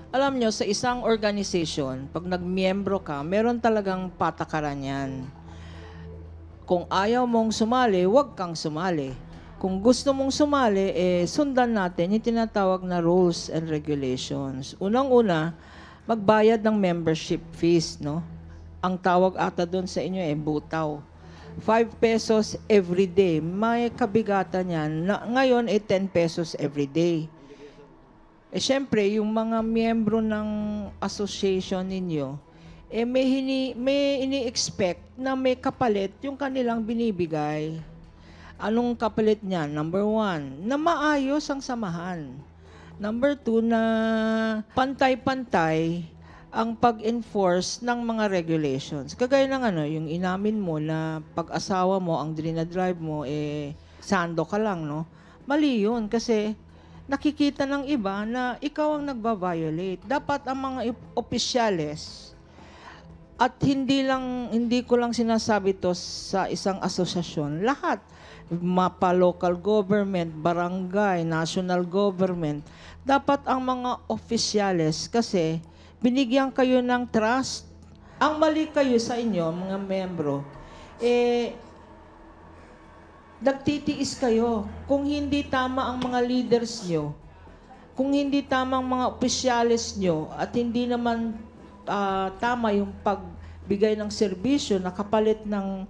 Alam nyo, sa isang organization, pag nagmiyembro ka, meron talagang patakaran yan. Kung ayaw mong sumali, huwag kang sumali. Kung gusto mong sumali, sundan natin yung tinatawag na rules and regulations. Unang-una, magbayad ng membership fees, no? Ang tawag ata doon sa inyo butaw. 5 pesos every day. May kabigatan yan. Ngayon, 10 pesos every day. Siyempre, yung mga miyembro ng association ninyo, may ini-expect na may kapalit yung kanilang binibigay. Anong kapalit niyan? Number 1, na maayos ang samahan. Number 2, na pantay-pantay ang pag-enforce ng mga regulations. Kagaya ng yung inamin mo na pag-asawa mo, ang dinadrive mo, sando ka lang, no? Mali yun kasi nakikita ng iba na ikaw ang nagba-violate. Dapat ang mga opisyales, at hindi ko lang sinasabi to sa isang asosasyon, lahat, mapa local government, barangay, national government, dapat ang mga opisyales kasi binigyan kayo ng trust. Ang mali kayo sa inyo, mga membro, nagtitiis kayo. Kung hindi tama ang mga leaders nyo, kung hindi tama ang mga opisyales nyo, at hindi naman tama yung pagbigay ng serbisyo na kapalit ng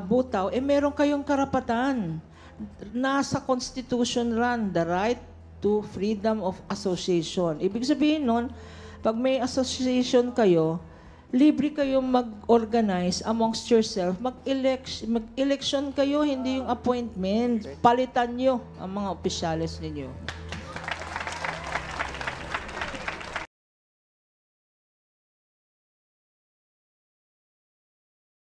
butaw, meron kayong karapatan. Nasa Constitution the right to freedom of association. Ibig sabihin nun, pag may association kayo, libre kayong mag-organize amongst yourself, mag-election kayo, hindi yung appointment. Palitan nyo ang mga opisyales ninyo.